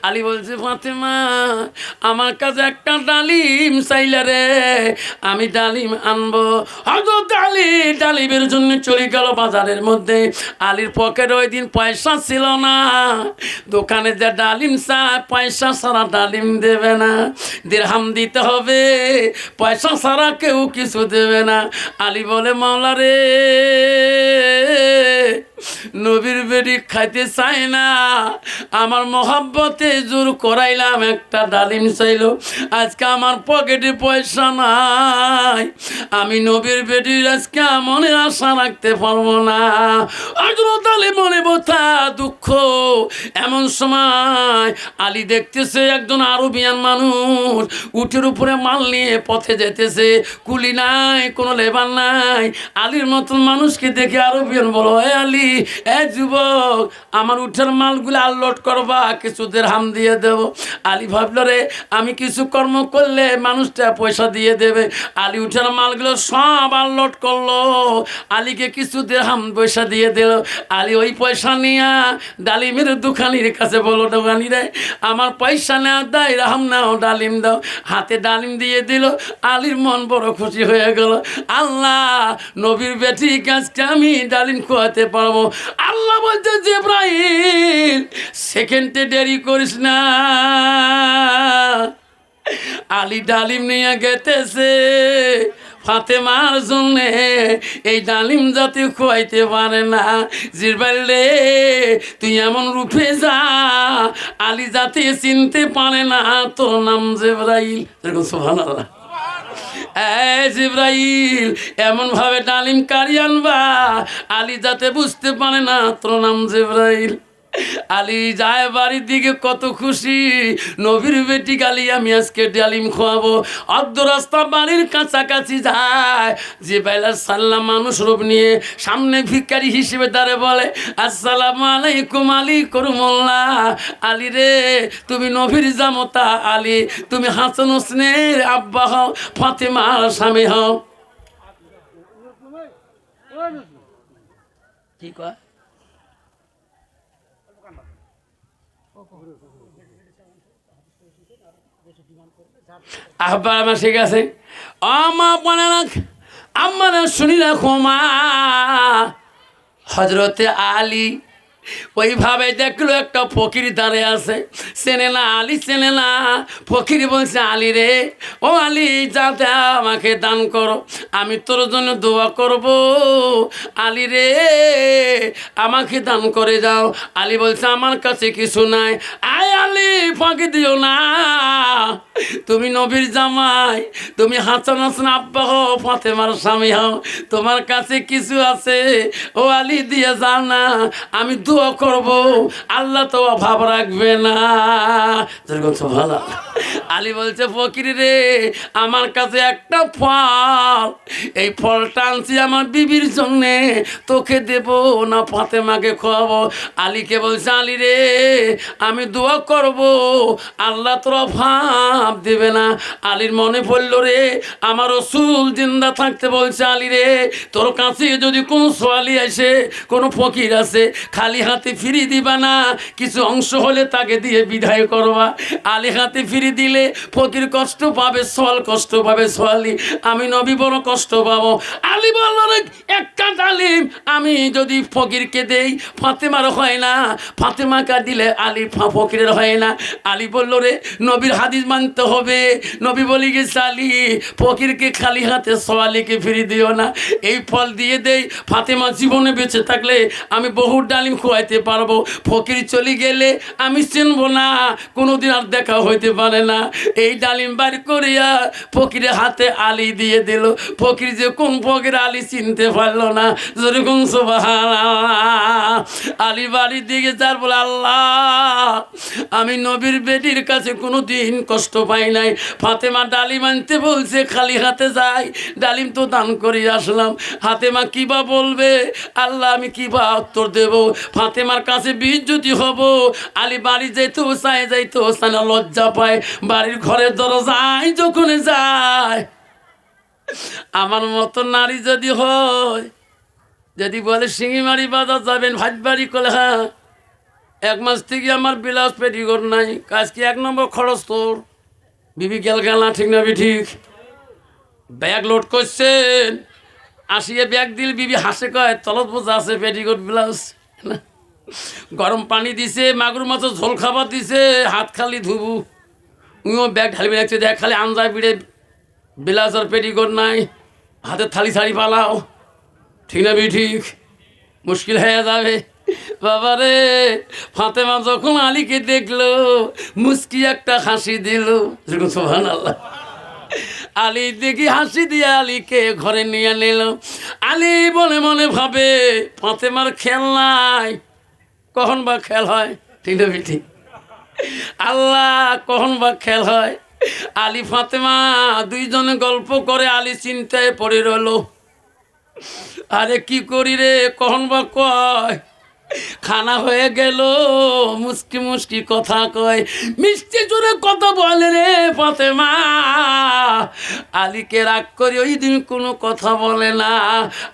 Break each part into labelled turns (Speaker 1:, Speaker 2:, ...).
Speaker 1: আলী বলছে ফাতেমা আমার কাছে একটা ডালিম চাইলে রে, আমি ডালিম আনবো। হযরত আলী ডালিমের জন্য চলে গেল বাজারের মধ্যে। আলীর পকেটে ওই দিন পয়সা ছিল না, দোকানে যে ডালিম চায় পয়সা ছাড়া ডালিম দেবে না, দিরহাম দিতে হবে, পয়সা ছাড়া কেউ কিছু দেবে না। আলী বলে মাওলা রে, নবীর বেটি খাইতে চায় না, আমার মহাব্বতে জোর করাইলাম, একটা ডালিম চাইলো, আজকে আমার পকেটে পয়সা নাই, আমি নবীর বেটির আজকে মনে আশা রাখতে পারবো না। হযরত আলী মনে ব্যথা দুঃখ। এমন সময় আলী দেখতেছে একজন আরবিয়ান মানুষ উটের উপরে মাল নিয়ে পথে যেতেছে, কুলি নাই, কোনো লেবার নাই। আলীর মতন মানুষকে দেখে আরবিয়ান বলো, এ আলী, এ যুবক, আমার উঠের মালগুলো আনলোড করবা, কিছু দিরহাম দিয়ে দেবো। আলী ভাবলো রে, আমি কিছু কর্ম করলে মানুষটা পয়সা দিয়ে দেবে। আলী উঠের মালগুলো সব আনলোড করলো, আলীকে কিছু দিরহাম পয়সা দিয়ে দিল। আলী ওই পয়সা নিয়ে ডালিমের দোকানির কাছে বলো, দোকানি রে, আমার পয়সা নেওয়া দায়, রাহাম নাও, ডালিম দাও। হাতে ডালিম দিয়ে দিল। আলীর মন বড় খুশি হয়ে গেল, আল্লাহ নবীর বেটি কাজকে আমি ডালিম খোয়াতে পারবো। আল্লাহ বলছে জিবরাইল, সেকেন্ডে দেরি করিস না। আলী ডালিম নিয়ে গেতেছে ফাতেমার জন্যে, এই ডালিম জাতি খোয়াইতে পারে না। জিবরাইল রে, তুই এমন রূপে যা, আলী জাতি চিনতে পারে না, তোর নাম জিবরাইল। সুবহানাল্লাহ। জিবরাইল এমন ভাবে ডালিম কারি আনবা, আলী যাতে বুঝতে পারে না তোর নাম জিবরাইল। আলী যায় বাড়ির দিকে, কত খুশি, নবীর বেটি গালি আমি আজকে ডালিম খোয়াবো। অর্ধ রাস্তা বাড়ির কাছাকাছি যায়, জিবরাইল সাল্লাম মানুষ রূপ নিয়ে সামনে ভিখারি হিসেবে দাঁড়ে বলে, আসসালামু আলাইকুম আলী করুমুল্লাহ। আলী রে, তুমি নবীর জামতা, আলী তুমি হাসান হোসেনের আব্বা হও, ফাতেমার স্বামী হও। কি কয়? আব্বা আমার ঠিক আছে, আমা মনে রাখ, আমার শুনি রাখো মা। হযরতে আলী ওইভাবে দেখলো একটা ফকির দাঁড়িয়ে আছে, চেনে না, আলী চেনে না। ফকির বলছে, আলী রে, ও আলী, যাতে আমাকে দান করো, আমি তোর জন্য দোয়া করব। আলী রে, আমাকে দান করে যাও। আলী বলছে, আমার কাছে কিছু নাই। আয় আলী, ফাঁকি দিও না, তুমি নবীর জামাই, তুমি হাসান হাসান আব্বা হও, ফাতেমার স্বামী হও, তোমার কাছে কিছু আছে, ও আলী দিয়ে যাও না, আমি দোয়া করব, আল্লাহ তো অভাব রাখবে না। ভালো। আলী বলছে, ফকির রে, আমার কাছে একটা ফল, এই ফলটা আনছি আমার বিবির জন্যে, তোকে দেব না ফাতেমাকে খাওয়াবো। আলীকে বলছে, আলী রে, আমি দোয়া করব, আল্লাহ তোর অভাব দেবে না। আলীর মনে পড়ল রে, আমার রাসূল জিন্দা থাকতে বলছে, আলী রে, তোর কাছে যদি কোনো সোয়ালি আসে, কোনো ফকির আছে, খালি হাতে ফিরি দিবা না, কিছু অংশ হলে তাকে দিয়ে বিদায় করবা। আলী হাতে ফিরি দিলে ফকির কষ্ট পাবে, সোয়াল কষ্ট পাবে, সোয়ালি আমি নবী বড় কষ্ট পাবো। আলী বলল, রে একটা ডালিম আমি যদি ফকিরকে দেই, ফাতেমার হয় না, ফাতেমাকে দিলে আলী ফকিরের হয় না। আলী বলল, রে নবীর হাদিস মানতে হবে, নবী বলে গেছে, আলী ফকিরকে খালি হাতে সোয়ালিকে ফিরি দিও না, এই ফল দিয়ে দেই, ফাতেমা জীবনে বেঁচে থাকলে আমি বহু ডালিম খোয়াইতে পারবো, ফকির চলে গেলে আমি চিনবো না, কোনোদিন আর দেখা হইতে পারে না। এই ডালিম বাড়ি করিয়া ফকিরের হাতে আলী দিয়ে দিল। ফকির যে কোন ফকির আলী চিনতে পারলো না। যেরকম সুবহানাল্লাহ। আলী বাড়ির দিকে যার বলে, আল্লাহ আমি নবীর বেটির কাছে কোনো দিন কষ্ট পাই নাই, ফাতেমা ডালিম আনতে বলছে, খালি হাতে যাই, ডালিম তো দান করে আসলাম, ফাতেমা কিবা বলবে, আল্লাহ আমি কিবা উত্তর দেব, ফাতেমার কাছে বিজ্জতি হব। আলী বাড়ি যাইতেও চায়, যাইতেও চায় না, লজ্জা পায়, বাড়ির ঘরের দরজায় যখন যায়, আমার মতো নারী যদি হয়, যদি বলে শিঙিমারি বাজার যাবেন, ভাত বাড়ি করলে, হ্যাঁ 1 মাস থেকে আমার বিলাস পেটিকোট নাই, আজকে 1 নম্বর খরচ তোর। বিবি গেল গেল না, ঠিক না বি ঠিক? ব্যাগ লোড করছেন, আসিয়ে ব্যাগ দিল, বিবি হাসে কয় তলত বোঝা আছে পেটিকোট ব্লাউজ। গরম পানি দিছে, মাগুর মাছের ঝোল খাবার দিছে, হাত খালি ধুবু। উইও ব্যাগ ঢালবি রাখছে, দেখ খালি আঞ্জায় পিড়ে ব্লাউজ আর পেটিকোট নাই, হাতে থালি থালি পালাও, ঠিক না বি ঠিক? মুশকিল হয়ে যাবে। বাবারে, ফাতেমা যখন আলীকে দেখলো, মুস্কি একটা হাসি দিল, সুবহানাল্লাহ। আলী দেখি হাসি দিয়ে আলীকে ঘরে নিয়ে নিল। আলী মনে মনে ভাবে ফাতেমার খেল নাই, কখন বা খেল হয়, ঠিক না বেটি? আল্লাহ, কখন বা খেল হয়। আলী ফাতেমা দুইজনে গল্প করে, আলী চিন্তায় পড়ে রইল, আরে কি করি রে, কখন বা কয় খানা হয়ে গেল, মুস্কি মুস্কি কথা কয়, মিষ্টি জোরে কথা বলে রে ফাতেমা। আলীকে রাগ করি ওই দিন কোনো কথা বলে না।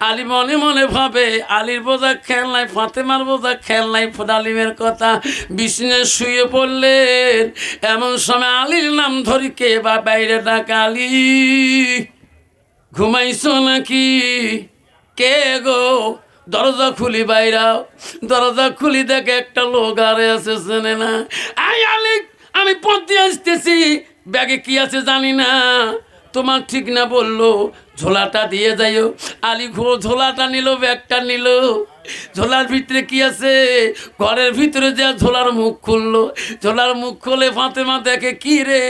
Speaker 1: আলী মনে মনে ভাবে আলীর বোঝা খেল নাই, ফাতেমার বোঝা খেল নাই, ডালিমের কথা। বিছানায় শুয়ে পড়লেন, এমন সময় আলীর নাম ধরি কে বা বাইরে ডাক, আলী ঘুমাইছো নাকি? কে গো? দরজা খুলি বাইরাও। দরজা খুলি দেখে একটা লোক আরে আছে, চেনে না। আই আলী, আমি পথ দিয়ে আসতেছি, ব্যাগে কি আছে জানি না, তোমার ঠিক না বললো, ঝোলাটা দিয়ে যাইও। আলী ঝোলাটা নিল, ব্যাগটা নিল, ঝোলার ভিতরে কি আছে? ঘরের ভিতরে যে ঝোলার মুখ খুললো, ঝোলার মুখ খুলে ফাতেমা দেখে কি রে,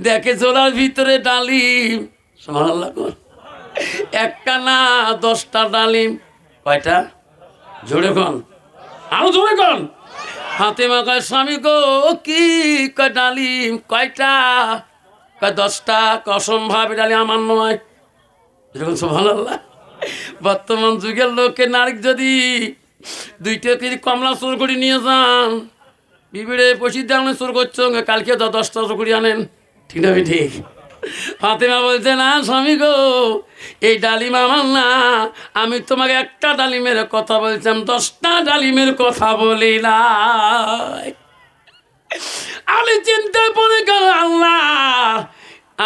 Speaker 1: দেখে ঝোলার ভিতরে ডালিম। সুবহানাল্লাহ। একটা না 10টা ডালিম। কয়টা? জোরে কন, আরো জোরে কন। ফাতেমা কয়, স্বামী গো কি? কয় ডালিম কয়টা? কয় 10টা। অসম্ভব, ডালিম আমার নয়। সুবহানাল্লাহ। বর্তমান যুগের লোকে নারী যদি 2 কেজি কমলা চোর করে নিয়ে যান, বিবিড়ে পয়সা দিয়ে চোর করছো, কালকে 10টা চোর করে আনেন, ঠিক না ঠিক? ফাতেমা বলছে, না স্বামী গো, এই ডালিম আমার না, আমি তোমাকে একটা ডালিমের কথা বলছিলাম, 10টা ডালিমের কথা বলি না। আলী চিন্তায় পড়ে গেল, আল্লাহ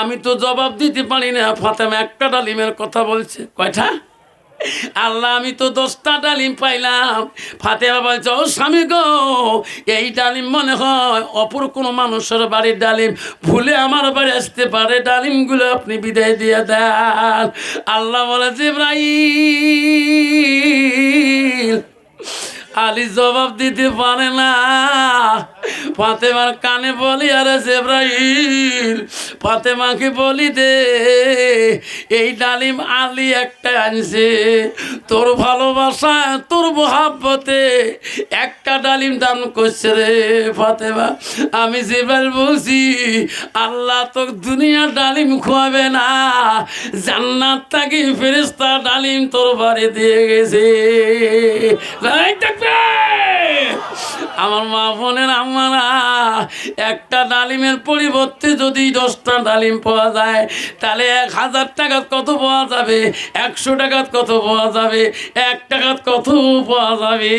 Speaker 1: আমি তো জবাব দিতে পারি না, ফাতেমা একটা ডালিমের কথা বলছে, কয়টা? আল্লাহ আমি তো 10টা ডালিম পাইলাম। ফাতেমা বলছে, ও স্বামী গো, এই ডালিম মনে হয় অপর কোনো মানুষের বাড়ির ডালিম, ভুলে আমার বাড়ি আসতে পারে, ডালিমগুলো আপনি বিদায় দিয়ে দেন। আল্লাহ বলে, জিবরাইল। আলী জবাব দিতে পারে না। ফাতেমার কানে বলি, আরে জিবরাইল, ফাতেমাকে বলি দে, এই ডালিম আলী একটা আনছে, তোর ভালোবাসা, তোর মহাব্বতে একটা ডালিম দান করছে রে ফাতেমা। আমি জিবরাইল বলছি, আল্লাহ তো দুনিয়ার ডালিম খোয়াবে না, জান্নাত থেকে ফেরেশতা ডালিম তোর বাড়ি দিয়ে গেছে। আমার মা বোনের আমারা, একটা ডালিমের পরিবর্তে যদি 10টা ডালিম পাওয়া যায়, তাহলে 1000 টাকাত কত পাওয়া যাবে, 100 টাকাত কত পাওয়া যাবে, 1 টাকাত কত পাওয়া যাবে।